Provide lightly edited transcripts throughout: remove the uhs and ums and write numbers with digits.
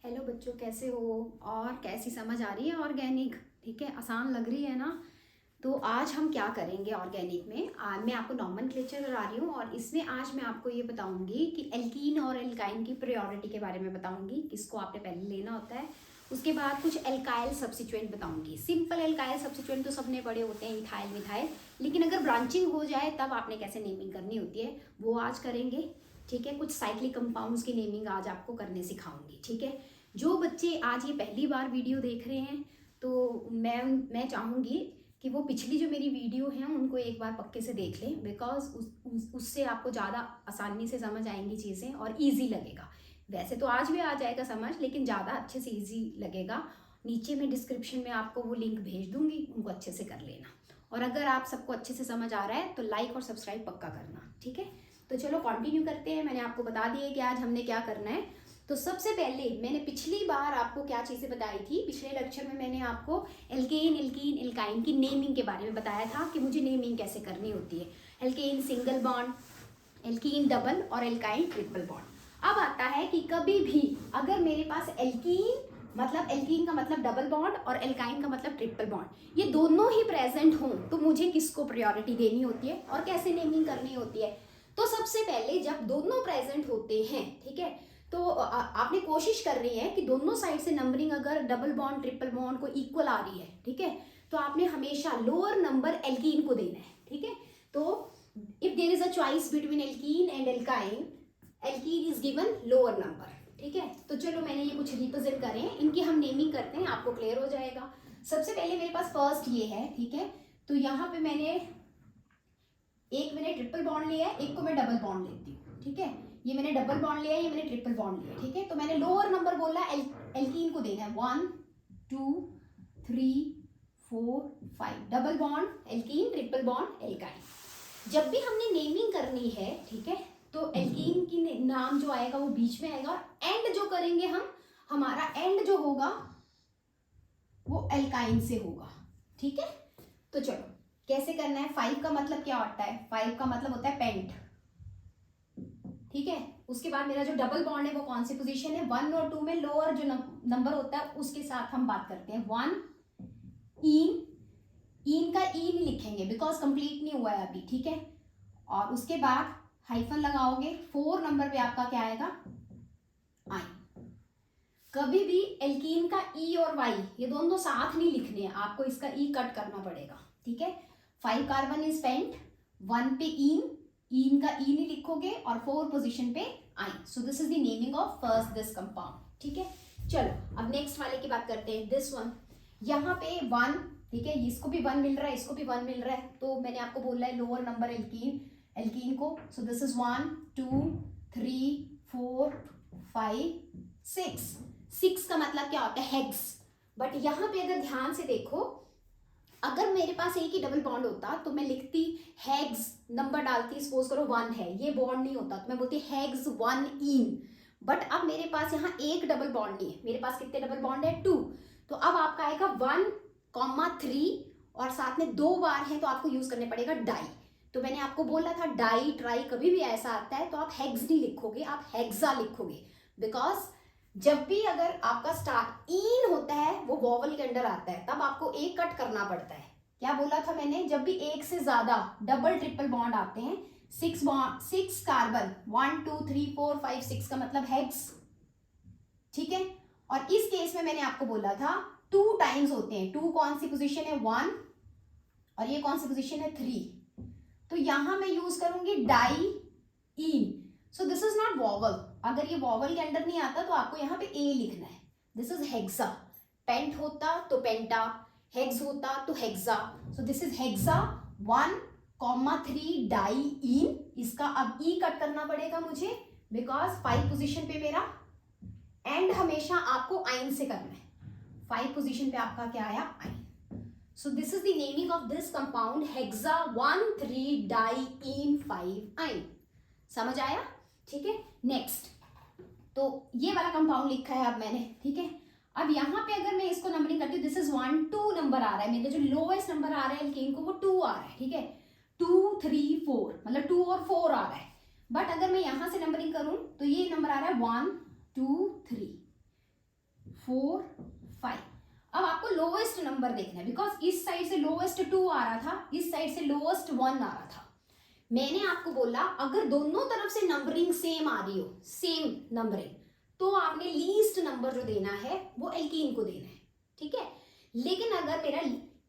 Hello बच्चों, कैसे हो और कैसी समझ आ रही है ऑर्गेनिक? ठीक है, आसान लग रही है ना? तो आज हम क्या करेंगे ऑर्गेनिक में? आज मैं आपको नॉमेनक्लेचर करा रही हूँ और इसमें आज मैं आपको ये बताऊंगी कि एल्कीन और एल्काइन की प्रायोरिटी के बारे में बताऊंगी, किसको आपने पहले लेना होता है। उसके बाद कुछ एल्काइल सब्स्टिट्यूएंट बताऊंगी। सिंपल एल्काइल सब्स्टिट्यूएंट तो सबने पढ़े होते हैं, इथाइल मिथाइल, लेकिन अगर ब्रांचिंग हो जाए तब आपने कैसे नेमिंग करनी होती है वो आज करेंगे। ठीक है, कुछ साइक्लिक कंपाउंड्स की नेमिंग आज आपको करने सिखाऊंगी। ठीक है, जो बच्चे आज ये पहली बार वीडियो देख रहे हैं तो मैं चाहूँगी कि वो पिछली जो मेरी वीडियो हैं उनको एक बार पक्के से देख लें, बिकॉज उससे आपको ज़्यादा आसानी से समझ आएंगी चीज़ें और इजी लगेगा। वैसे तो आज भी आ जाएगा समझ, लेकिन ज़्यादा अच्छे से इजी लगेगा। नीचे मैं डिस्क्रिप्शन में आपको वो लिंक भेज दूंगी, उनको अच्छे से कर लेना। और अगर आप सबको अच्छे से समझ आ रहा है तो लाइक और सब्सक्राइब पक्का करना। ठीक है, तो चलो कंटिन्यू करते हैं। मैंने आपको बता दिया कि आज हमने क्या करना है। तो सबसे पहले मैंने पिछली बार आपको क्या चीज़ें बताई थी, पिछले लेक्चर में मैंने आपको एल्केन एल्कीन एल्काइन की नेमिंग के बारे में बताया था कि मुझे नेमिंग कैसे करनी होती है। Alkane single bond, alkene double और एल्काइन ट्रिपल बॉन्ड। अब आता है कि कभी भी अगर मेरे पास एल्कीन मतलब एल्कीन का मतलब डबल बॉन्ड और एल्काइन का मतलब ट्रिपल बॉन्ड, ये दोनों ही प्रेजेंट हों तो मुझे किसको प्रायोरिटी देनी होती है और कैसे नेमिंग करनी होती है। तो सबसे पहले जब दोनों प्रेजेंट होते हैं, ठीक है, तो आपने कोशिश कर रही है कि दोनों साइड से नंबरिंग अगर डबल बॉन्ड ट्रिपल बॉन्ड को इक्वल आ रही है, ठीक है, तो आपने हमेशा लोअर नंबर एल्कीन को देना है। ठीक है, तो if there is a choice between alkene and alkyne, alkene is given lower number. ठीक है, तो चलो मैंने ये कुछ रिप्रेजेंट करें, इनकी हम नेमिंग करते हैं, आपको क्लियर हो जाएगा। सबसे पहले मेरे पास फर्स्ट ये है, ठीक है, तो यहाँ पे मैंने ट्रिपल बॉन्ड लिया है, एक को मैं डबल बॉन्ड लेती हूँ। ठीक है, ये मैंने डबल बॉन्ड लिया है, ये मैंने ट्रिपल बॉन्ड लिया है। ठीक है, तो मैंने लोअर नंबर बोला एल्कीन को देना है 1 2 3 4 5, double bond alkene, triple bond alkyne. जब भी हमने नेमिंग करनी है, ठीक है, तो एल्कीन की नाम जो आएगा वो बीच में आएगा और एंड जो करेंगे हम, हमारा एंड जो होगा वो एल्काइन से होगा। ठीक है, तो चलो कैसे करना है। 5 का मतलब क्या होता है? 5 का मतलब होता है पेंट। ठीक है, उसके बाद मेरा जो डबल बॉन्ड है वो कौन सी पोजीशन है? 1 और 2 में लोअर जो नंबर होता है उसके साथ हम बात करते हैं। 1 इन, इन का ई नहीं लिखेंगे बिकॉज कंप्लीट नहीं हुआ है अभी। ठीक है, और उसके बाद हाइफन लगाओगे। 4 नंबर पे आपका क्या आएगा? आई। कभी भी एल्कीन का ई और वाई ये दोनों साथ नहीं लिखने हैं, आपको इसका ई कट करना पड़ेगा। ठीक है, 5 कार्बन इज पेंट, 1 पे इन का ई नहीं लिखोगे और 4 पोजीशन पे आई। So this is the naming of first this compound. ठीक है, चलो अब नेक्स्ट वाले की बात करते हैं। दिस वन, यहाँ पे 1, ठीक है, इसको भी 1 मिल रहा है, इसको भी 1 मिल रहा है, तो मैंने आपको बोला है लोअर नंबर एल्कीन को। सो दिस इज 1 2 3 4 5 6। 6 का मतलब क्या होता है? हेक्स। बट यहाँ पे अगर ध्यान से देखो, अगर मेरे पास एक ही डबल बॉन्ड होता तो मैं लिखती हेक्स, नंबर डालती, सपोज करो 1 है, ये बॉन्ड नहीं होता तो मैं बोलती हेक्स 1 इन। बट अब मेरे पास यहाँ एक डबल बॉन्ड नहीं है, मेरे पास कितने डबल बॉन्ड है? 2। तो अब आपका आएगा 1,3 और साथ में 2 बार है तो आपको यूज करने पड़ेगा डाई। तो मैंने आपको बोला था डाई ट्राई कभी भी ऐसा आता है तो आप हेक्स नहीं लिखोगे, आप हेक्सा लिखोगे। बिकॉज जब भी अगर आपका स्टार्ट इन होता है वो वॉवल के अंडर आता है, तब आपको एक कट करना पड़ता है। क्या बोला था मैंने? जब भी एक से ज्यादा डबल ट्रिपल बॉन्ड आते हैं, 6 कार्बन, 1 2 3 4 5 6 का मतलब हेक्स। ठीक है, और इस केस में मैंने आपको बोला था 2 टाइम्स होते हैं। 2 कौन सी पोजीशन है? 1, और ये कौन सी पोजीशन है? 3। तो यहां मैं यूज करूंगी diene. So this is not vowel, अगर ये वॉवल के अंडर नहीं आता तो आपको यहाँ पे ए लिखना है। This is hexa. पेंट होता तो पेंटा, हेक्स होता तो hexa. So this is hexa 1,3 diene. इसका अब ई कट करना पड़ेगा मुझे बिकॉज 5 पोजीशन पे मेरा एंड हमेशा आपको आइन से करना है। 5 पोजीशन पे आपका क्या आया? आइन। So this is the naming of this compound hexa 1,3 diene 5-ine। समझ आया? ठीक है, नेक्स्ट, तो ये वाला कंपाउंड लिखा है अब मैंने। ठीक है, अब यहाँ पे अगर मैं इसको नंबरिंग करती हूँ, दिस इज 1 2 नंबर आ रहा है, मेरे जो लोवेस्ट नंबर आ रहा है एल्केन को वो 2 आ रहा है। ठीक है, 2 3 4 मतलब 2 और 4 आ रहा है। बट अगर मैं यहाँ से नंबरिंग करूँ तो ये नंबर आ रहा है 1 2 3। 4 5। अब आपको लोवेस्ट नंबर देखना है, बिकॉज इस साइड से लोवेस्ट 2 आ रहा था, इस साइड से लोवेस्ट 1 आ रहा था। मैंने आपको बोला अगर दोनों तरफ से नंबरिंग सेम आ रही हो, सेम नंबरिंग, तो आपने लीस्ट नंबर जो देना है वो एल्कीन को देना है, ठीक है। लेकिन अगर मेरा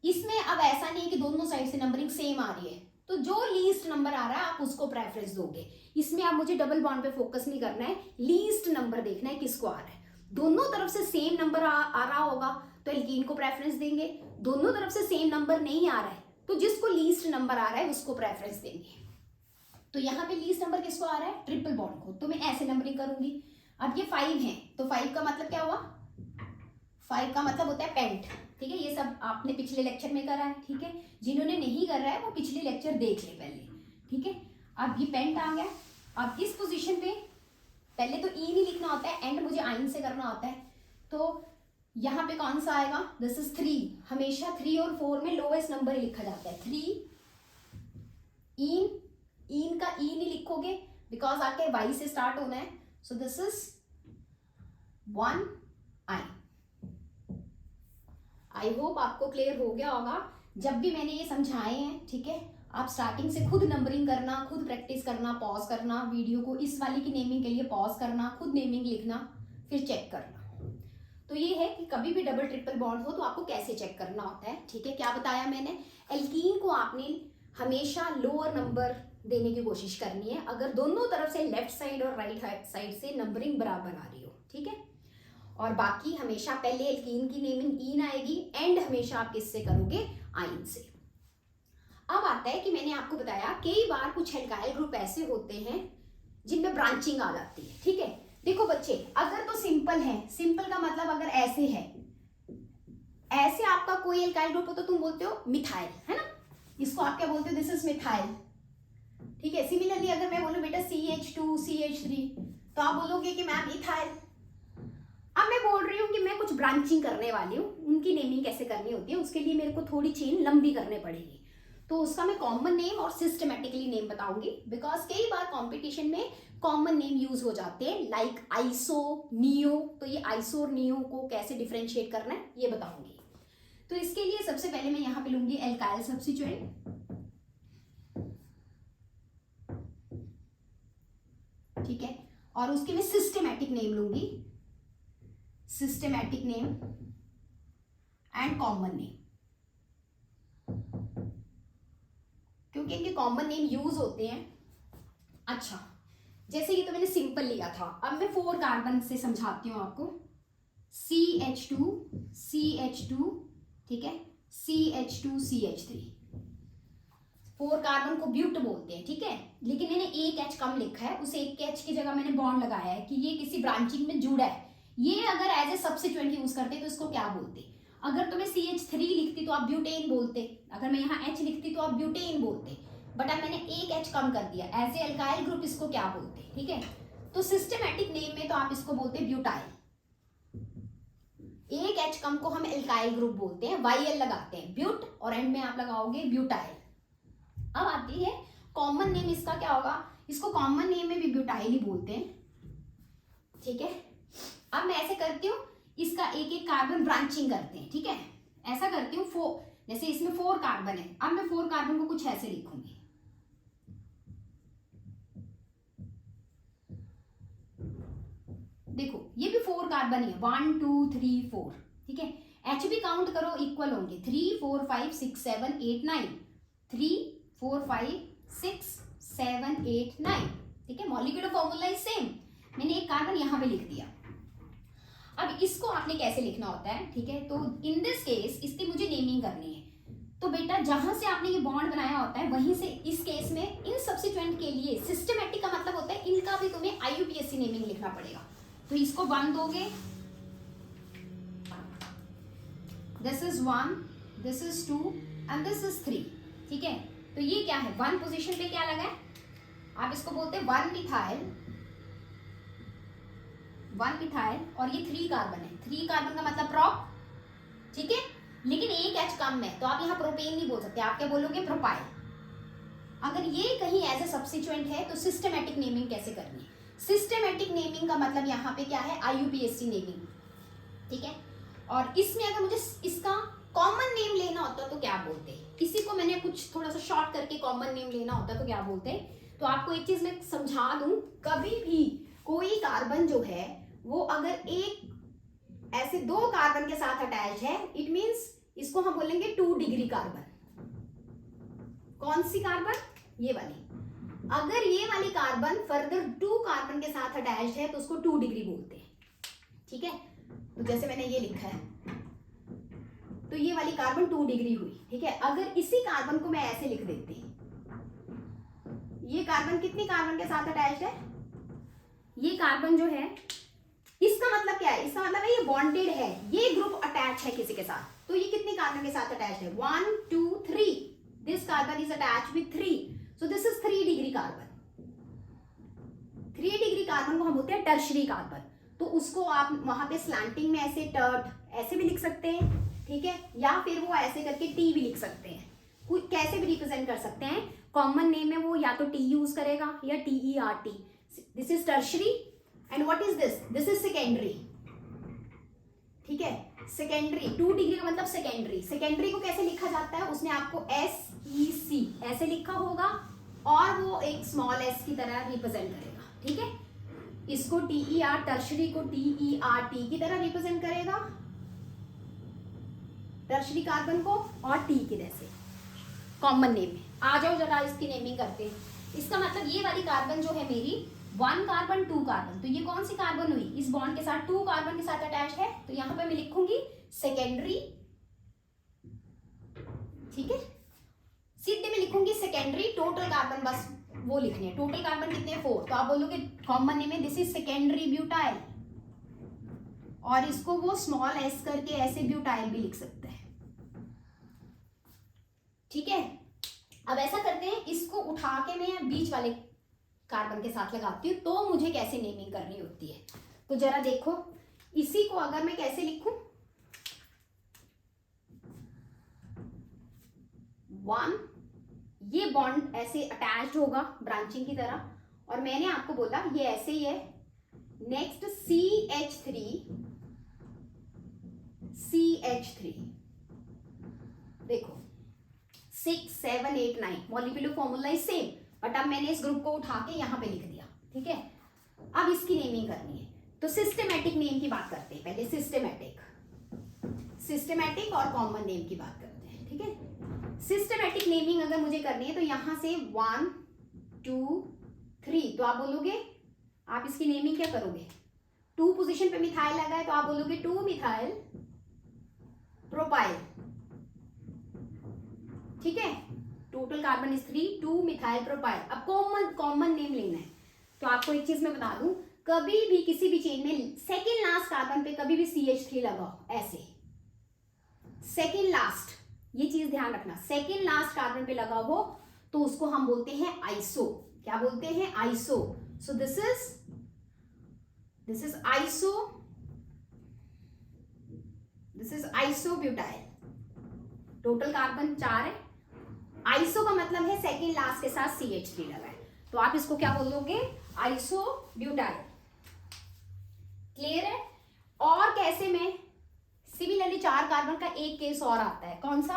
इसमें अब ऐसा नहीं है कि दोनों साइड से नंबरिंग सेम आ रही है, तो जो लीस्ट नंबर आ रहा है आप उसको प्रेफरेंस दोगे। इसमें आप मुझे डबल बॉन्ड पे फोकस नहीं करना है, लीस्ट नंबर देखना है किसको आ रहा है। दोनों तरफ से सेम नंबर आ रहा होगा तो एल्कीन को प्रेफरेंस देंगे, दोनों तरफ से सेम नंबर नहीं आ रहा है तो जिसको लीस्ट नंबर आ रहा है उसको प्रेफरेंस देंगे। तो यहाँ पे लीस्ट नंबर किसको आ रहा है, ट्रिपल बॉन्ड को, तो मैं ऐसे नंबरिंग करूंगी। अब ये 5 है तो 5 का मतलब क्या हुआ, 5 का मतलब होता है पेंट, ठीक है। ये सब आपने पिछले लेक्चर में करा है, ठीक है। जिन्होंने नहीं कर रहा है वो पिछले लेक्चर देख ले पहले, ठीक है। अब ये पेंट आ गया। अब इस पोजीशन पे पहले तो ई नहीं लिखना होता है, एंड मुझे आइन से करना होता है। तो यहाँ पे कौन सा आएगा, दिस इज 3। हमेशा 3 और 4 में लोवेस्ट नंबर ही लिखा जाता है। 3 इन का ई नहीं लिखोगे बिकॉज आपके वाई से स्टार्ट होना है, सो this is 1 I. I hope आपको क्लियर हो गया होगा। जब भी मैंने ये समझाए हैं, ठीक है, आप स्टार्टिंग से खुद नंबरिंग करना, खुद प्रैक्टिस करना, पॉज करना वीडियो को, इस वाली की नेमिंग के लिए पॉज करना, खुद नेमिंग लिखना, फिर चेक करना। तो ये है कि कभी भी डबल ट्रिपल बॉन्ड हो तो आपको कैसे चेक करना होता है, ठीक है। क्या बताया मैंने, एल्कीन को आपने हमेशा लोअर नंबर देने की कोशिश करनी है अगर दोनों तरफ से लेफ्ट साइड और राइट साइड से नंबरिंग बराबर आ रही हो, ठीक है। और बाकी हमेशा पहले एल्कीन की नेमिंग इन आएगी, एंड हमेशा आप किससे करोगे, आइन से। अब आता है कि मैंने आपको बताया कई बार कुछ एल्काइल ग्रुप ऐसे होते हैं जिनमें ब्रांचिंग आ जाती है, ठीक है। देखो बच्चे, अगर तो सिंपल है, सिंपल का मतलब अगर ऐसे है, ऐसे आपका कोई एल्काइल ग्रुप हो तो तुम बोलते हो मिथाइल, है ना, इसको आप क्या बोलते हो, दिस इज मिथाइल, ठीक है। सिमिलरली अगर मैं बोलूं बेटा CH2 CH3 तो आप बोलोगे कि मैम इथाइल। अब मैं बोल रही हूँ कि मैं कुछ ब्रांचिंग करने वाली हूँ, उनकी नेमिंग कैसे करनी होती है उसके लिए मेरे को थोड़ी चेन लंबी करनी पड़ेगी, तो उसका मैं कॉमन नेम और सिस्टमेटिकली नेम बताऊंगी, बिकॉज कई बार कंपटीशन में कॉमन नेम यूज हो जाते हैं लाइक आइसो, नियो। तो ये आइसो और नियो को कैसे डिफरेंशिएट करना है ये बताऊंगी। तो इसके लिए सबसे पहले मैं यहाँ पे लूंगी एल्काइल सब्स्टिट्यूएंट, ठीक है, और उसके मैं सिस्टमेटिक नेम लूंगी, systematic name and common name, क्योंकि इनके कॉमन नेम यूज होते हैं। अच्छा, जैसे ये तो मैंने सिंपल लिया था, अब मैं 4 कार्बन से समझाती हूँ आपको। CH2 CH2, ठीक है, CH2 CH3, 4 कार्बन को ब्यूट बोलते हैं, ठीक है। लेकिन मैंने एक H कम लिखा है, उस एक H की जगह मैंने बॉन्ड लगाया है कि ये किसी ब्रांचिंग में जुड़ा है। ये अगर एज ए सब्स्टिट्यूएंट यूज करते तो इसको क्या बोलते, अगर तो मैं CH3 लिखती तो आप ब्यूटेन बोलते, अगर मैं यहाँ H लिखती तो आप ब्यूटेन बोलते, बट अब मैंने एक H कम कर दिया, एज ए एल्काइल ग्रुप इसको क्या बोलते, ठीक है। तो सिस्टमेटिक नेम में तो आप इसको बोलते ब्यूटाइल, एक H कम को हम एल्काइल ग्रुप बोलते हैं, YL लगाते हैं ब्यूट, और एंड में आप लगाओगे ब्यूटाइल। अब आती है कॉमन नेम, इसका क्या होगा, इसको कॉमन नेम में भी ब्यूटाइल ही बोलते हैं, ठीक है। अब मैं ऐसे करती हूँ, इसका एक एक कार्बन ब्रांचिंग करते हैं, ठीक है, ऐसा करती हूँ। 4, जैसे इसमें 4 कार्बन है, अब मैं 4 कार्बन को कुछ ऐसे लिखूंगी, देखो ये भी 4 कार्बन ही है, 1 2 3 4, ठीक है। H भी काउंट करो, इक्वल होंगे, 3 4 5 6 7 8 9, 3 4 5 6 7 8 9, ठीक है। मॉलिक्यूलर फॉर्मूला इज सेम, मैंने एक कार्बन यहाँ पे लिख दिया। अब इसको आपने कैसे लिखना होता है, ठीक है। तो इन दिस केस इसकी मुझे नेमिंग करनी है, तो बेटा जहां से आपने ये बॉन्ड बनाया होता है वहीं से इस केस में इन सब्स्टिट्यूएंट के लिए सिस्टमेटिक का मतलब होता है इनका भी तुम्हें IUPAC नेमिंग लिखना पड़ेगा। तो इसको 1 दोगे, this is 1, this is 2 and this is 3, ठीक है। तो ये क्या है, 1 पोजीशन पे क्या लगा है, आप इसको बोलते हैं 1 मिथाइल, 1 मिथाइल, और ये 3 कार्बन है, 3 कार्बन का मतलब प्रॉप, ठीक है। लेकिन एक H कम है तो आप यहाँ प्रोपेन नहीं बोल सकते, आप क्या बोलोगे, प्रोपाइल। अगर ये कहीं एज ए सब्स्टिट्यूएंट है तो सिस्टमेटिक नेमिंग कैसे करनी है, सिस्टमेटिक नेमिंग का मतलब यहाँ पे क्या है, IUPAC नेमिंग, ठीक है। और इसमें अगर मुझे इसका कॉमन नेम लेना होता तो क्या बोलते हैं, इसी को मैंने कुछ थोड़ा सा शॉर्ट करके कॉमन नेम लेना होता तो क्या बोलते हैं। तो आपको एक चीज मैं समझा दूं, कभी भी कोई कार्बन जो है वो अगर एक ऐसे दो कार्बन के साथ अटैच है, इट मींस इसको हम बोलेंगे 2 डिग्री कार्बन। कौन सी कार्बन, ये वाली। अगर ये वाली कार्बन फर्दर 2 कार्बन के साथ अटैच है तो उसको 2 डिग्री बोलते हैं, ठीक है। तो जैसे मैंने ये लिखा है, तो ये वाली कार्बन 2 डिग्री हुई, ठीक है। अगर इसी कार्बन को मैं ऐसे लिख देती, ये कार्बन कितनी कार्बन के साथ अटैच है, ये कार्बन जो है, इसका मतलब क्या है, इसका मतलब है ये बॉन्डेड है, ये ग्रुप अटैच है किसी के साथ, तो ये कितनी कार्बन के साथ अटैच है, 1 2 3, this carbon is attached with 3, so this is 3 degree carbon. 3 degree carbon को हम बोलते हैं टर्शरी कार्बन। तो उसको आप वहां पे स्लैंटिंग में ऐसे टर्ट ऐसे भी लिख सकते हैं, ठीक है, या फिर वो ऐसे करके टी भी लिख सकते हैं, कोई कैसे भी रिप्रेजेंट कर सकते हैं। कॉमन नेम में वो या तो टी यूज करेगा या TERT। This is tertiary and what is this, this is secondary, ठीक है। सेकेंडरी 2 डिग्री का मतलब सेकेंडरी। सेकेंडरी को कैसे लिखा जाता है, उसने आपको SEC ऐसे लिखा होगा और वो एक स्मॉल s की तरह रिप्रेजेंट करेगा, ठीक है। इसको TER, टर्शरी को TERT की तरह रिप्रेजेंट करेगा, टर्शरी कार्बन को, और टी की तरह से कॉमन नेम में। आ जाओ जरा इसकी नेमिंग करते हैं। इसका मतलब ये वाली कार्बन जो है मेरी 1 कार्बन 2 कार्बन, तो ये कौन सी कार्बन हुई, इस बॉन्ड के साथ 2 कार्बन के साथ अटैच है, तो यहां पे मैं लिखूंगी सेकेंडरी, ठीक है। सीधे में लिखूंगी सेकेंडरी, टोटल कार्बन बस वो लिखने हैं, टोटल कार्बन कितने हैं 4, तो आप बोलोगे कॉमन नेम में दिस इज सेकेंडरी ब्यूटाइल, और इसको वो स्मॉल s करके ऐसे ब्यूटाइल भी लिख सकते हैं, ठीक है। अब ऐसा करते हैं, इसको उठा के मैं बीच वाले कार्बन के साथ लगाती हूँ तो मुझे कैसे नेमिंग करनी होती है। तो जरा देखो, इसी को अगर मैं कैसे लिखूं, 1, ये बॉन्ड ऐसे अटैच्ड होगा ब्रांचिंग की तरह, और मैंने आपको बोला ये ऐसे ही है। नेक्स्ट CH3, देखो 6 7 8 9 molecular formula is same, but अब मैंने इस ग्रुप को उठा के यहाँ पे लिख दिया, ठीक है। अब इसकी नेमिंग करनी है, तो सिस्टेमेटिक नेम की बात करते हैं पहले, सिस्टेमेटिक और कॉमन नेम की बात करते हैं, ठीक है। सिस्टेमेटिक नेमिंग अगर मुझे करनी है तो यहां से 1 2 3, तो आप बोलोगे, आप इसकी नेमिंग क्या करोगे, 2 पोजीशन पे मिथाइल लगा है तो आप बोलोगे 2 मिथाइल प्रोपाइल, ठीक है। Total carbon is 3, 2 methyl propyl. अब कॉमन नेम लेना है, तो आपको एक चीज मैं बता दूं, कभी भी किसी भी चेन में सेकेंड लास्ट कार्बन पे कभी भी CH3 लगाओ, ऐसे सेकेंड लास्ट, ये चीज ध्यान रखना, सेकेंड लास्ट कार्बन पे लगा हो तो उसको हम बोलते हैं आइसो। क्या बोलते हैं, iso. So this is isobutyl. Total carbon 4 है, आइसो का मतलब है सेकेंड लास्ट के साथ CH3 लगा है, तो आप इसको क्या बोलोगे, आइसोब्यूटाइल। क्लियर है। और कैसे में सिमिलरली 4 कार्बन का एक केस और आता है, कौन सा,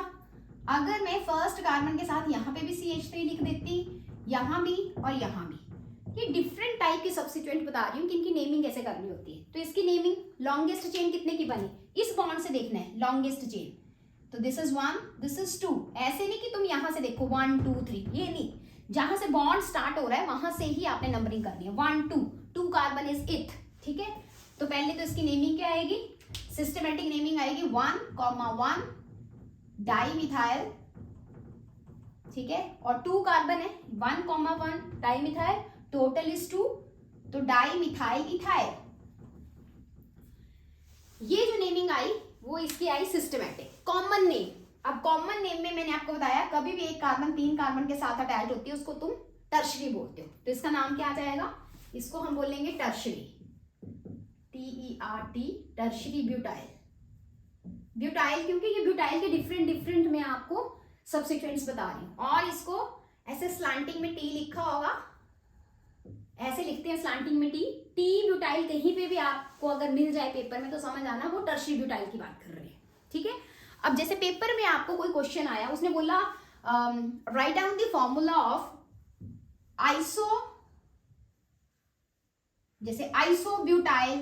अगर मैं फर्स्ट कार्बन के साथ यहाँ पे भी CH3 लिख देती, यहाँ भी और यहाँ भी, ये डिफरेंट टाइप के सब्स्टिट्यूएंट बता रही हूँ कि इनकी नेमिंग कैसे करनी होती है। तो इसकी नेमिंग, लॉन्गेस्ट चेन कितने की बनी, इस बॉन्ड से देखना है लॉन्गेस्ट चेन, तो दिस इज 1 दिस इज 2, ऐसे नहीं कि तुम यहां से देखो 1 2 3, ये नहीं, जहां से बॉन्ड स्टार्ट हो रहा है वहां से ही आपने नंबरिंग करनी है, 1 2 कार्बन इज इथ, ठीक है। तो पहले तो इसकी नेमिंग क्या आएगी, सिस्टमेटिक नेमिंग आएगी 1,1 डाइमिथाइल, ठीक है, और 2 कार्बन है, 1,1 डाइमिथाइल, टोटल इज 2, तो डाइमिथाइल इथाइल। ये जो नेमिंग आई वो इसकी आई सिस्टमेटिक। कॉमन नेम, अब कॉमन नेम में मैंने आपको बताया कभी भी एक कार्बन 3 कार्बन के साथ अटैच होती है उसको तुम टर्शरी बोलते हो, तो इसका नाम क्या आ जाएगा, इसको हम बोलेंगे tertiary, TERT, tertiary butyl. Butyl क्योंकि ये ब्यूटाइल के डिफरेंट मैं आपको सब्स्टिट्यूएंट्स बता रही हूँ, और इसको ऐसे स्लैंटिंग में T लिखा होगा, ऐसे लिखते हैं स्लांटिंग में टी ब्यूटाइल कहीं पे भी आपको अगर मिल जाए पेपर में तो समझ आना वो टर्शियरी ब्यूटाइल की बात कर रहे हैं, ठीक है। अब जैसे पेपर में आपको कोई क्वेश्चन आया, उसने बोला write down the formula of iso, जैसे आइसोब्यूटाइल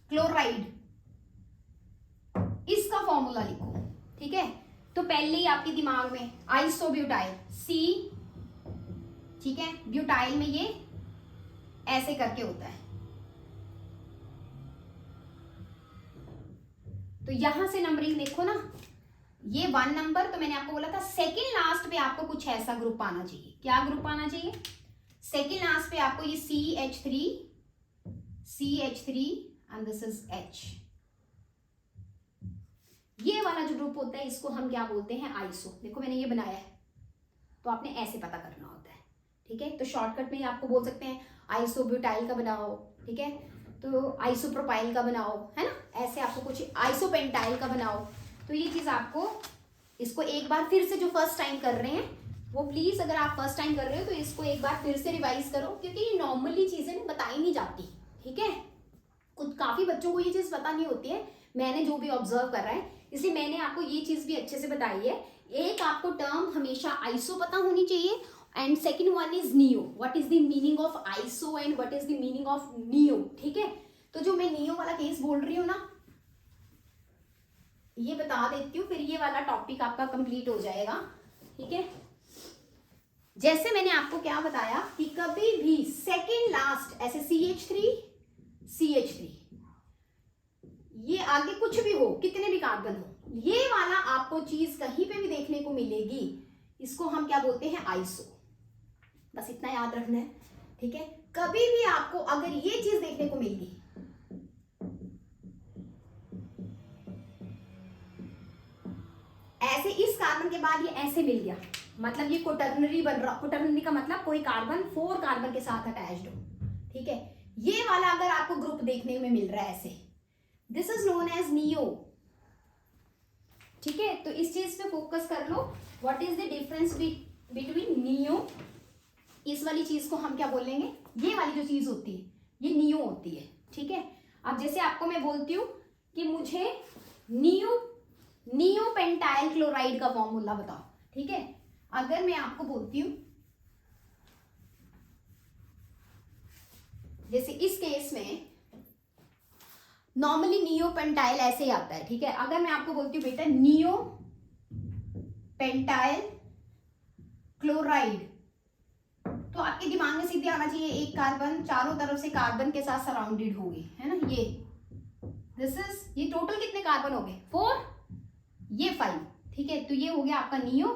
क्लोराइड, इसका फॉर्मूला लिखो, ठीक है। तो पहले ही आपके दिमाग में आइसोब्यूटाइल सी, ठीक है, ब्यूटाइल में ये ऐसे करके होता है, तो यहां से नंबरिंग देखो ना, ये 1 नंबर, तो मैंने आपको बोला था सेकंड लास्ट पे आपको कुछ ऐसा ग्रुप आना चाहिए। क्या ग्रुप आना चाहिए? सेकंड लास्ट पे आपको ये CH3 and this is H, ये वाला जो ग्रुप होता है इसको हम क्या बोलते हैं? आइसो। देखो मैंने ये बनाया है, तो आपने ऐसे पता करना होता है, ठीक है। तो शॉर्टकट में आपको बोल सकते हैं आइसोब्यूटाइल का बनाओ, ठीक है, तो आइसोप्रोपाइल का बनाओ, है ना, ऐसे आपको कुछ आइसोपेंटाइल का बनाओ। तो ये चीज आपको, इसको एक बार फिर से जो फर्स्ट टाइम कर रहे हैं वो प्लीज, अगर आप फर्स्ट टाइम कर रहे हो तो इसको एक बार फिर से रिवाइज करो, क्योंकि ये नॉर्मली चीजें बताई नहीं जाती, ठीक है। कुछ काफी बच्चों को ये चीज पता नहीं होती है, मैंने जो भी ऑब्जर्व कर रहा है, इसलिए मैंने आपको ये चीज भी अच्छे से बताई है। एक आपको टर्म हमेशा आइसो पता होनी चाहिए, and second one is neo, what is the meaning of iso and what is the meaning of neo, ठीक है। तो जो मैं नियो वाला केस बोल रही हूँ ना, ये बता देती हूँ, फिर ये वाला टॉपिक आपका कंप्लीट हो जाएगा, ठीक है। जैसे मैंने आपको क्या बताया कि कभी भी सेकेंड लास्ट ऐसे CH3 ये आगे कुछ भी हो, कितने भी कार्बन हो, ये वाला आपको चीज कहीं पे भी देखने को मिलेगी, इसको हम क्या बोलते हैं? आइसो। बस इतना याद रखना है, ठीक है। कभी भी आपको अगर ये चीज देखने को मिल गई, ऐसे इस कार्बन के बाद ये ऐसे मिल गया, मतलब ये क्वॉटर्नरी बन रहा। क्वॉटर्नरी का मतलब कोई कार्बन 4 कार्बन के साथ अटैच्ड हो, ठीक है। ये वाला अगर आपको ग्रुप देखने में मिल रहा है ऐसे, this is known as neo, ठीक है। तो इस चीज पे फोकस कर लो, what is the difference between neo, इस वाली चीज को हम क्या बोलेंगे? ये वाली जो चीज होती है ये नियो होती है, ठीक है। अब जैसे आपको मैं बोलती हूँ कि मुझे नियोपेंटाइल क्लोराइड का फॉर्मूला बताओ, ठीक है। अगर मैं आपको बोलती हूं, जैसे इस केस में नॉर्मली नियोपेंटाइल ऐसे ही आता है, ठीक है। अगर मैं आपको बोलती हूँ बेटा नियोपेंटाइल क्लोराइड, तो आपके दिमाग में सीधे आना चाहिए एक कार्बन चारों तरफ से कार्बन के साथ सराउंडेड होगी, है ना। ये दिस इज, ये टोटल कितने कार्बन हो गए? 4, ये 5, ठीक है। तो ये हो गया आपका नियो,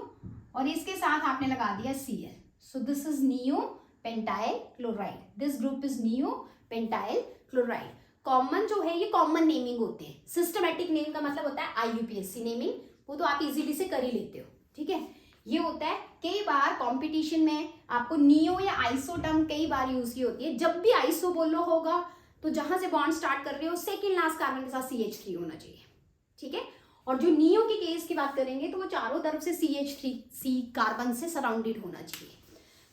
और इसके साथ आपने लगा दिया Cl, so this is neopentyl chloride, this group is neopentyl chloride. Common जो है ये कॉमन नेमिंग होते हैं, सिस्टमेटिक नेम का मतलब होता है IUPAC नेमिंग, वो तो आप इजीली से कर ही लेते हो, ठीक है। ये होता है, कई बार कंपटीशन में आपको नियो या आइसो टर्म कई बार यूज की होती है। जब भी आइसो बोलो होगा तो जहां से बॉन्ड स्टार्ट कर रहे हो सेकेंड लास्ट कार्बन के साथ CH3 होना चाहिए, ठीक है। और जो नियो के केस की बात करेंगे तो वो चारों तरफ से CH3 कार्बन से सराउंडेड होना चाहिए।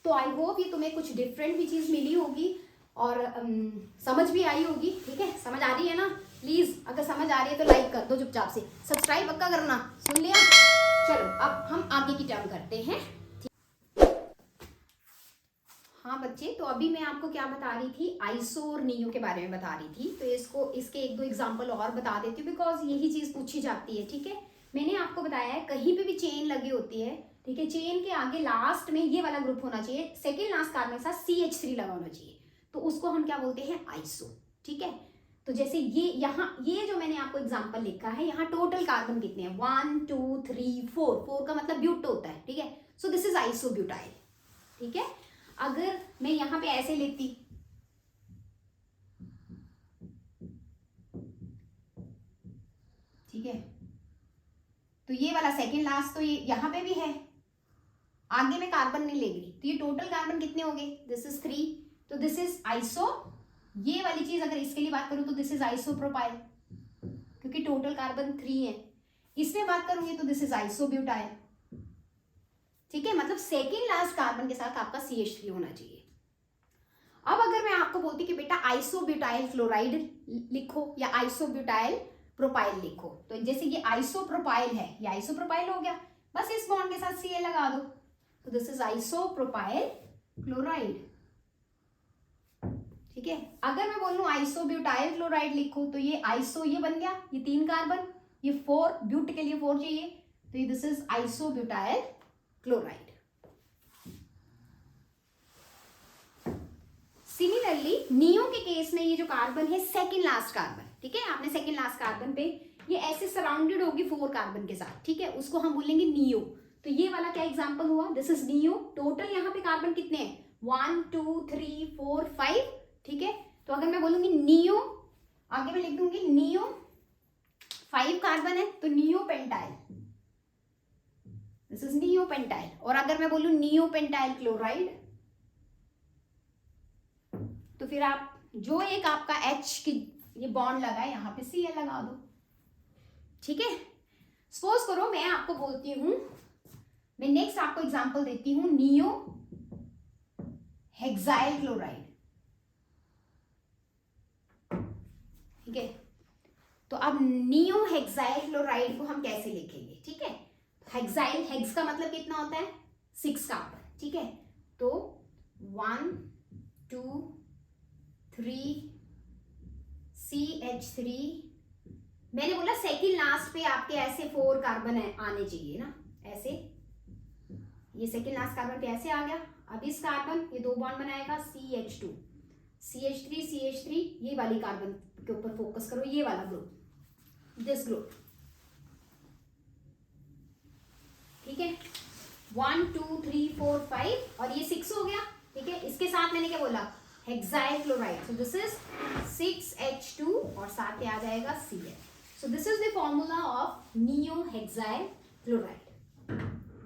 तो आई होप ये तुम्हें कुछ डिफरेंट भी चीज मिली होगी और समझ भी आई होगी, ठीक है। समझ आ रही है ना? प्लीज अगर समझ आ रही है तो लाइक कर दो चुपचाप से, सब्सक्राइब पक्का करना, सुन लिया। चलो अब हम आगे की टर्म करते हैं। हाँ बच्चे, तो अभी मैं आपको क्या बता रही थी? आइसो और नियो के बारे में बता रही थी। तो इसके 1-2 एग्जांपल और बता देती हूँ, बिकॉज यही चीज पूछी जाती है, ठीक है। मैंने आपको बताया है कहीं पे भी चेन लगी होती है, ठीक है, चेन के आगे लास्ट में ये वाला ग्रुप होना चाहिए, सेकेंड लास्ट कार्बन के साथ CH3 लगा होना चाहिए, तो उसको हम क्या बोलते हैं? आइसो, ठीक है। तो जैसे ये यहाँ ये जो मैंने आपको एग्जाम्पल लिखा है, यहाँ टोटल कार्बन कितने हैं? 1 2 3 4 का मतलब ब्यूट होता है, ठीक है। सो दिस इज आइसोब्यूटाइल, ठीक है। अगर मैं यहां पे ऐसे लेती, ठीक है, तो ये वाला सेकेंड लास्ट तो ये यहां पे भी है, आगे में कार्बन नहीं ले गई, तो ये टोटल कार्बन कितने हो गए? दिस इज 3, तो दिस इज आइसो। ये वाली चीज अगर इसके लिए बात करूं तो दिस इज आइसोप्रोपाइल, क्योंकि टोटल कार्बन 3 है। इसमें बात करूंगी तो दिस इज आइसोब्यूटाइल, ठीक है। मतलब सेकेंड लास्ट कार्बन के साथ आपका CH3 होना चाहिए। अब अगर मैं आपको बोलती कि बेटा आइसोब्यूटाइल क्लोराइड लिखो या आइसोब्यूटाइल प्रोपाइल लिखो, तो जैसे ये आइसोप्रोपाइल है, ये आइसोप्रोपाइल हो गया, बस इस बॉन्ड के साथ Cl लगा दो, तो दिस इज आइसोप्रोपाइल क्लोराइड। ठीक है, अगर मैं बोलूं आइसोब्यूटाइल क्लोराइड लिखो, तो ये आइसो ये बन गया, ये 3 कार्बन, ये 4 ब्यूट के लिए 4 चाहिए, तो ये this is isobutyl chloride. Similarly neo के केस में ये जो कार्बन है सेकंड लास्ट कार्बन, ठीक है, आपने सेकंड लास्ट कार्बन पे ये ऐसे सराउंडेड होगी 4 कार्बन के साथ, ठीक है, उसको हम बोलेंगे नियो। तो ये वाला क्या एग्जांपल हुआ, दिस इज नियो। टोटल यहाँ पे कार्बन कितने हैं, 1 2 3 4 5, ठीक है। तो अगर मैं बोलूंगी नियो, आगे मैं लिख दूंगी नियो 5 कार्बन है, तो neo pentyl, this is neo pentyl. और अगर मैं बोलूं नियो पेंटाइल क्लोराइड, तो फिर आप जो एक आपका H की ये बॉन्ड लगा है यहाँ पे Cl लगा दो, ठीक है। सपोज करो मैं आपको बोलती हूं, मैं नेक्स्ट आपको एग्जांपल देती हूं नियो हेक्साइल क्लोराइड, ठीक है। तो अब नियो हेक्साइल क्लोराइड को हम कैसे लिखेंगे, ठीक है। हेक्साइल, हेक्स का मतलब कितना होता है, 6 कार्बन, ठीक है। तो 1 2 3 CH3, मैंने बोला सेकंड लास्ट पे आपके ऐसे 4 कार्बन आने चाहिए ना, ऐसे, ये सेकंड लास्ट कार्बन पे ऐसे आ गया। अब इस कार्बन ये 2 बॉन्ड बनाएगा CH2, CH3 CH3, ये वाली कार्बन के ऊपर फोकस करो, ये वाला ग्रुप, दिस ग्रुप, ठीक है। 1 2 3 4 5 और ये 6 हो गया, ठीक है। इसके साथ मैंने क्या बोला, hexyl chloride, so this is 6H2 और साथ में आ जाएगा Cl। So this is the formula of neo hexyl chloride,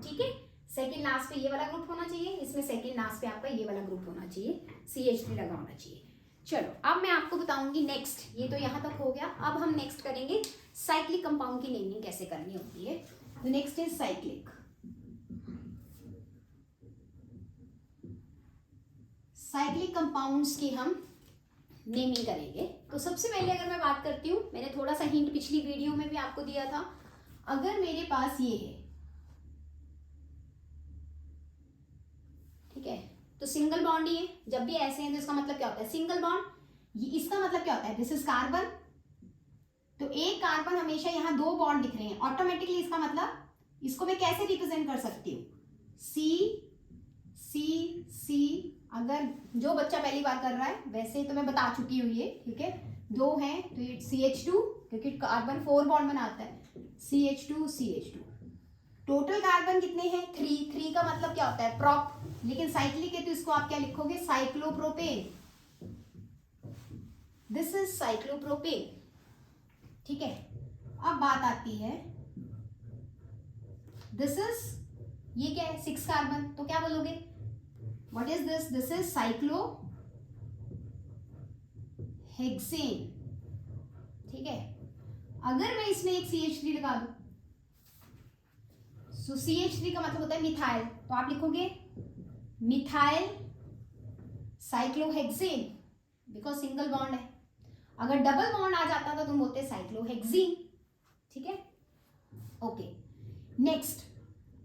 ठीक है। सेकंड लास्ट पे ये वाला ग्रुप होना चाहिए, इसमें सेकंड लास्ट पे आपका ये वाला ग्रुप होना चाहिए, CH3 लगा होना चाहिए। चलो अब मैं आपको बताऊंगी नेक्स्ट, ये तो यहाँ तक हो गया, अब हम नेक्स्ट करेंगे साइक्लिक कंपाउंड की नेमिंग कैसे करनी होती है। तो next is cyclic, cyclic compounds की हम नेमिंग करेंगे। तो सबसे पहले अगर मैं बात करती हूँ, मैंने थोड़ा सा हिंट पिछली वीडियो में भी आपको दिया था, अगर मेरे पास ये है, ठीक है, तो सिंगल बॉन्ड ही है, जब भी ऐसे हैं तो इसका मतलब क्या होता है, सिंगल बॉन्ड। इसका मतलब क्या होता है, दिस इज कार्बन, तो एक कार्बन हमेशा यहाँ 2 बॉन्ड दिख रहे हैं, ऑटोमेटिकली इसका मतलब इसको मैं कैसे रिप्रेजेंट कर सकती हूँ, C C C। अगर जो बच्चा पहली बार कर रहा है, वैसे तो मैं बता चुकी हूँ ये, ठीक है, 2 हैं तो ये CH2, क्योंकि कार्बन 4 बॉन्ड बनाता है, CH2 CH2। टोटल कार्बन कितने हैं, 3 का मतलब क्या होता है, प्रॉप, लेकिन साइक्लिक है तो इसको आप क्या लिखोगे, साइक्लोप्रोपेन, दिस इज साइक्लोप्रोपेन, ठीक है। अब बात आती है, दिस इज, ये क्या है, 6 कार्बन, तो क्या बोलोगे, what is this, this is cyclohexane, ठीक है। अगर मैं इसमें एक CH3 लगा दूं, सो CH3 का मतलब होता है मिथाइल, तो आप लिखोगे methyl cyclohexane, because single bond है। अगर डबल बॉन्ड आ जाता तो तुम बोलते साइक्लोहेक्सीन, ठीक है, ओके। नेक्स्ट,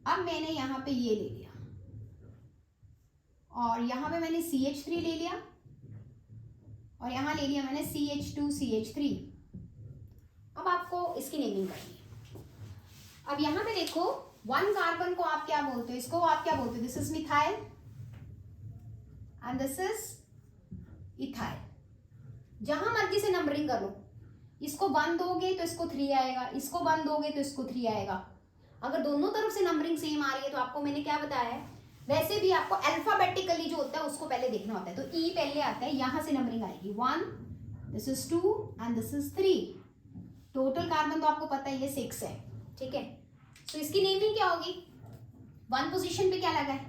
अब मैंने यहां पे ये ले लिया और यहां पे मैंने CH3 ले लिया और यहां ले लिया मैंने CH2 CH3। अब आपको इसकी नेमिंग करनी है। अब यहां पे देखो, 1 कार्बन को आप क्या बोलते हो, इसको आप क्या बोलते हो, this is methyl and this is ethyl. जहां मर्जी से नंबरिंग कर लो, इसको 1 दोगे तो इसको 3 आएगा, इसको 1 दोगे तो इसको 3 आएगा। अगर दोनों तरफ से नंबरिंग सेम आ रही है तो आपको मैंने क्या बताया है, वैसे भी आपको अल्फाबेटिकली जो होता है उसको पहले देखना होता है, तो E पहले आता है, यहां से नंबरिंग आएगी 1, this is 2 and this is 3। Total carbon तो आपको पता है ये 6 है, ठीक है। तो इसकी नेमिंग क्या होगी, 1 पोजीशन पे क्या लगा है,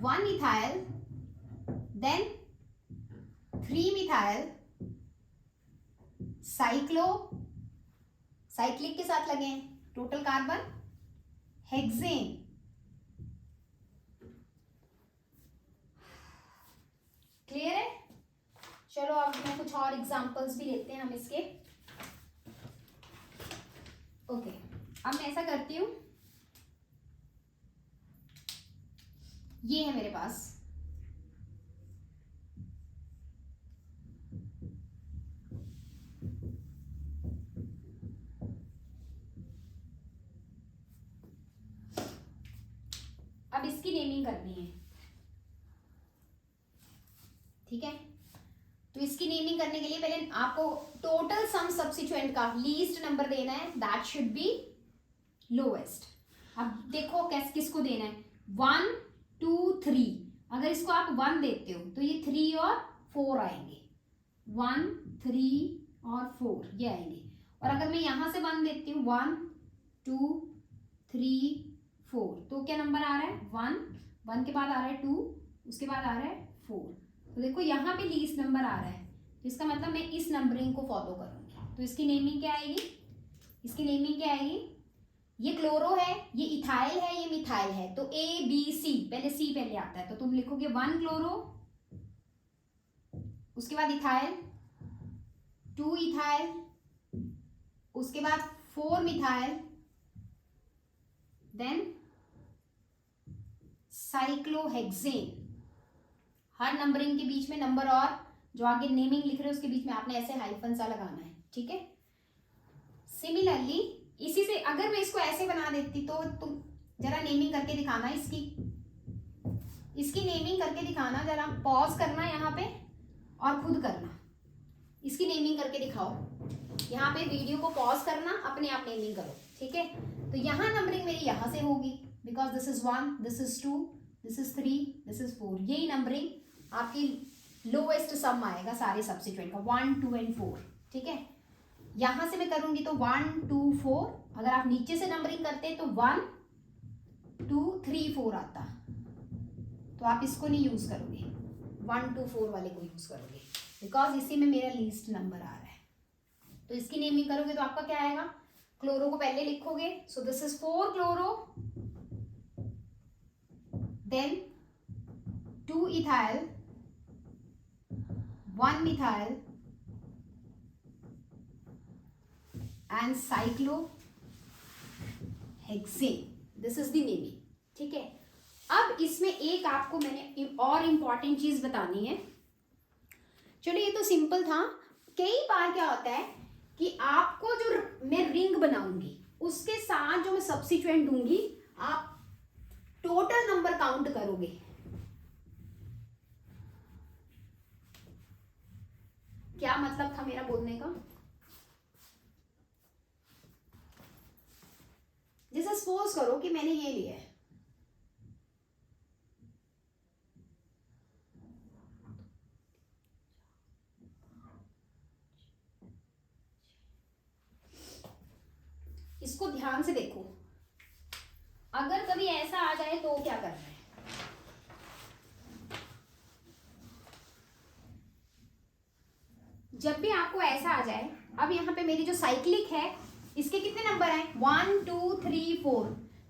1 ethyl, then 3 methyl, cyclo, cyclic के साथ लगे हैं, टोटल कार्बन हेक्सेन, क्लियर है? चलो अब मैं कुछ और एग्जांपल्स भी लेते हैं हम इसके। ओके, अब मैं ऐसा करती हूँ, ये है मेरे पास, अब इसकी नेमिंग करनी है, ठीक है? तो इसकी नेमिंग करने के लिए पहले आपको टोटल सम सब्स्टिट्यूएंट का लीस्ट नंबर देना है, दैट शुड बी लोएस्ट। अब देखो कैसे किसको देना है, 1 2 3। अगर इसको आप 1 देते हो तो ये 3 और 4 आएंगे, 1 3 और 4 ये आएंगे। और अगर मैं यहां से 1 देती हूँ, 1 2 3 4, तो क्या नंबर आ रहा है, 1 के बाद आ रहा है 2, उसके बाद आ रहा है 4। तो देखो यहाँ पे लीस्ट नंबर आ रहा है, तो इसका मतलब मैं इस नंबरिंग को फॉलो करूंगी। तो इसकी नेमिंग क्या आएगी, इसकी नेमिंग क्या आएगी, ये क्लोरो है, ये इथाइल है, ये मिथाइल है, तो A B C, पहले C पहले आता है, तो तुम लिखोगे 1 क्लोरो, उसके बाद इथाइल, 2 इथाइल, उसके बाद 4 मिथाइल, देन साइक्लोहेक्सेन। हर नंबरिंग के बीच में नंबर और जो आगे नेमिंग लिख रहे हैं उसके बीच में आपने ऐसे हाइफन सा लगाना है, ठीक है? सिमिलरली इसी से अगर मैं इसको ऐसे बना देती तो तुम जरा नेमिंग करके दिखाना, इसकी नेमिंग करके दिखाना, जरा पॉज करना यहाँ पे और खुद करना, इसकी नेमिंग करके दिखाओ। यहाँ पे वीडियो को पॉज करना, अपने आप नेमिंग करो, ठीक है? तो यहाँ नंबरिंग मेरी यहाँ से होगी, because this is 1, this is 2, this is 3, this is 4। यही नंबरिंग आपकी लोएस्ट सम आएगा सारे सब्स्टिट्यूएंट का, 1 2 एंड 4, ठीक है? यहां से मैं करूंगी तो 1 2 4। अगर आप नीचे से नंबरिंग करते तो 1 2 3 4 आता, तो आप इसको नहीं यूज करोगे, 1 2 4 वाले को यूज करोगे, बिकॉज इसी में मेरा लीस्ट नंबर आ रहा है। तो इसकी नेमिंग करोगे तो आपका क्या आएगा, क्लोरो को पहले लिखोगे, so this is 4 chloro, then 2 ethyl, 1 methyl and cyclohexane, this is the naming, ठीक है? अब इसमें एक आपको मैंने और इंपॉर्टेंट चीज बतानी है। चलिए ये तो सिंपल था। कई बार क्या होता है कि आपको जो मैं रिंग बनाऊंगी उसके साथ जो मैं सब्स्टिट्यूएंट दूंगी, आप टोटल नंबर काउंट करोगे। क्या मतलब था मेरा बोलने का? जैसे सपोज करो कि मैंने ये लिया है, इसको ध्यान से देखो, अगर कभी ऐसा आ जाए तो क्या करना है, जब भी आपको ऐसा आ जाए, अब यहाँ पे मेरी जो साइक्लिक है इसके कितने नंबर हैं, 1 2 3 4,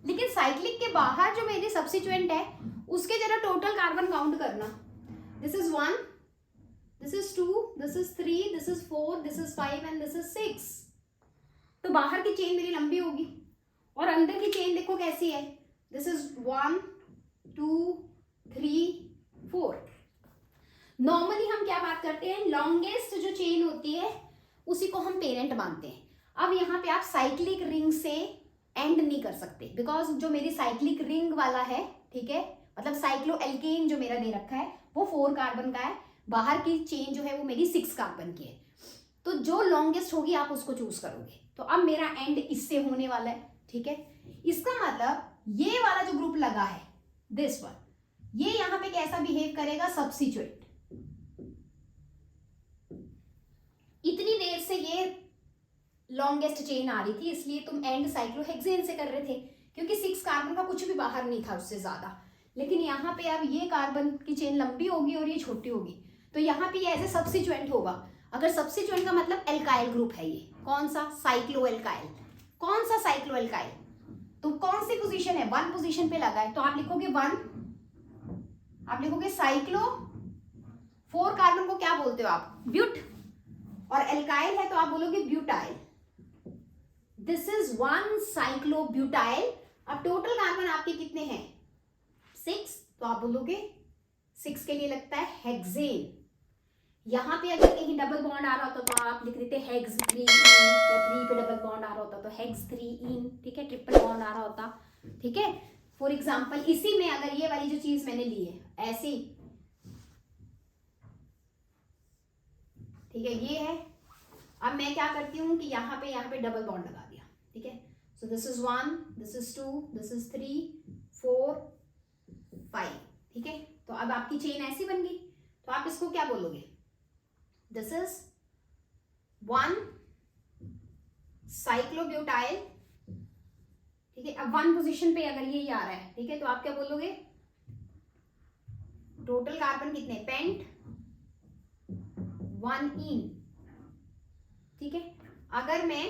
लेकिन साइक्लिक के बाहर जो मेरी सब्स्टिट्यूएंट है उसके जरा टोटल कार्बन काउंट करना। This is 1, this is 2, this is 3, this is 4, this is 5 and this is 6। तो बाहर की चेन मेरी लंबी होगी और अंदर की चेन देखो कैसी है, दिस इज 1 2 3 4। नॉर्मली हम क्या बात करते हैं, लॉन्गेस्ट जो चेन होती है उसी को हम पेरेंट मानते हैं। अब यहाँ पे आप साइक्लिक रिंग से एंड नहीं कर सकते, बिकॉज जो मेरी साइक्लिक रिंग वाला है, ठीक है, मतलब साइक्लो एल्केन जो मेरा दे रखा है वो 4 कार्बन का है, बाहर की चेन जो है वो मेरी 6 कार्बन की है। तो जो लॉन्गेस्ट होगी आप उसको चूज करोगे। तो अब मेरा एंड इससे होने वाला है, ठीक है? इसका मतलब ये वाला जो ग्रुप लगा है, दिस वन, ये यहाँ पे कैसा बिहेव करेगा, सब्स्टिट्यूएंट। इतनी देर से ये लॉन्गेस्ट चेन आ रही थी, इसलिए तुम एंड साइक्लोहेक्सेन से कर रहे थे, क्योंकि 6 कार्बन का कुछ भी बाहर नहीं था उससे ज्यादा। लेकिन यहाँ पे अब ये कार्बन की चेन लंबी होगी और ये छोटी होगी, तो यहाँ पे एज ए सब्स्टिट्यूएंट होगा। अगर सब्स्टिट्यूएंट का मतलब एल्काइल ग्रुप है, ये कौन सा, साइक्लो एल्काइल। कौन सा साइक्लो एल्काइल, तो कौन सी पोजीशन है, 1 पोजीशन पे लगा है, तो आप लिखोगे 1, आप लिखोगे साइक्लो 4 कार्बन को क्या बोलते हो आप? ब्यूट। और एल्काइल है तो आप बोलोगे ब्यूटाइल। This is 1 साइक्लोब्यूटाइल। अब टोटल कार्बन आपके कितने हैं? 6, तो आप बोलोगे 6 के लिए लगता है हेक्सेन। यहाँ पे अगर कहीं डबल बॉन्ड आ रहा होता तो आप लिख देते हेक्स 3 या 3 पे डबल बॉन्ड आ रहा होता तो हेक्स 3 ठीक है, ट्रिपल बॉन्ड आ रहा होता, ठीक है। फॉर एग्जाम्पल इसी में अगर ये वाली जो चीज मैंने ली है ऐसी, ठीक है, ये है। अब मैं क्या करती हूँ कि यहाँ पे डबल बॉन्ड लगा दिया, ठीक है। सो this is 1, this is 2, this is 3, 4, 5, ठीक है। तो अब आपकी चेन ऐसी बन गई। तो आप इसको क्या बोलोगे? दिस इज 1 साइक्लोब्यूटाइल, ठीक है। अब 1 पोजीशन पे अगर ये आ रहा है, ठीक है, तो आप क्या बोलोगे? टोटल कार्बन कितने? पेंट 1 इन, ठीक है। अगर मैं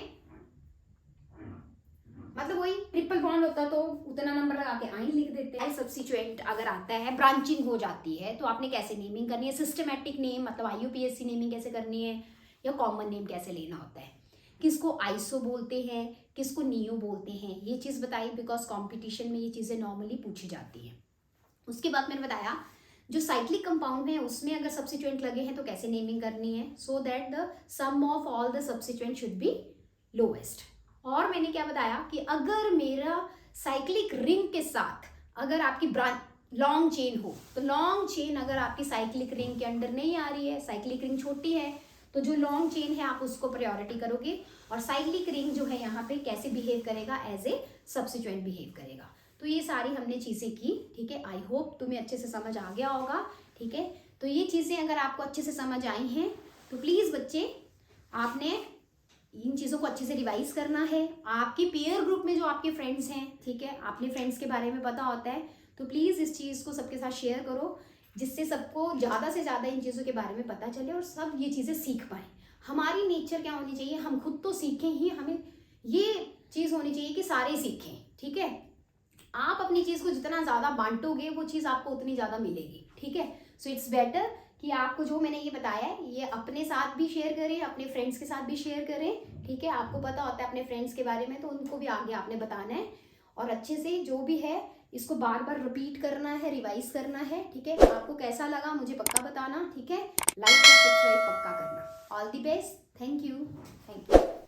मतलब वही ट्रिपल बॉन्ड होता तो उतना नंबर लगा के आइन लिख देते हैं। सब्स्टिट्यूएंट अगर आता है, ब्रांचिंग हो जाती है, तो आपने कैसे नेमिंग करनी है? सिस्टमैटिक नेम मतलब IUPAC नेमिंग कैसे करनी है, या कॉमन नेम कैसे लेना होता है, किसको आइसो बोलते हैं, किसको नियो बोलते हैं, ये चीज़ बताई बिकॉज कॉम्पिटिशन में ये चीज़ें नॉर्मली पूछी जाती हैं। उसके बाद मैंने बताया जो साइक्लिक कंपाउंड है उसमें अगर सब्स्टिट्यूएंट लगे हैं तो कैसे नेमिंग करनी है, so that the sum of all the substituent should be lowest. और मैंने क्या बताया कि अगर मेरा साइक्लिक रिंग के साथ अगर आपकी लॉन्ग चेन हो, तो लॉन्ग चेन अगर आपकी साइक्लिक रिंग के अंडर नहीं आ रही है, साइक्लिक रिंग छोटी है, तो जो लॉन्ग चेन है आप उसको प्रायोरिटी करोगे, और साइक्लिक रिंग जो है यहाँ पे कैसे बिहेव करेगा? एज ए सब्स्टिट्यूएंट बिहेव करेगा। तो ये सारी हमने चीज़ें की, ठीक है। आई होप तुम्हें अच्छे से समझ आ गया होगा, ठीक है। तो ये चीज़ें अगर आपको अच्छे से समझ आई हैं तो प्लीज़ बच्चे आपने इन चीज़ों को अच्छे से रिवाइज करना है। आपके पेयर ग्रुप में जो आपके फ्रेंड्स हैं, ठीक है, आपने फ्रेंड्स के बारे में पता होता है, तो प्लीज़ इस चीज़ को सबके साथ शेयर करो, जिससे सबको ज़्यादा से ज़्यादा इन चीज़ों के बारे में पता चले और सब ये चीज़ें सीख पाएँ। हमारी नेचर क्या होनी चाहिए? हम खुद तो सीखें ही, हमें ये चीज़ होनी चाहिए कि सारे सीखें, ठीक है। आप अपनी चीज़ को जितना ज़्यादा बांटोगे वो चीज़ आपको उतनी ज़्यादा मिलेगी, ठीक है। सो इट्स बेटर कि आपको जो मैंने ये बताया है ये अपने साथ भी शेयर करें, अपने फ्रेंड्स के साथ भी शेयर करें, ठीक है। आपको पता होता है अपने फ्रेंड्स के बारे में, तो उनको भी आगे आपने बताना है, और अच्छे से जो भी है इसको बार बार रिपीट करना है, रिवाइज करना है, ठीक है। आपको कैसा लगा मुझे पक्का बताना, ठीक है। लाइक और सब्सक्राइब पक्का करना। All the best, thank you, thank you.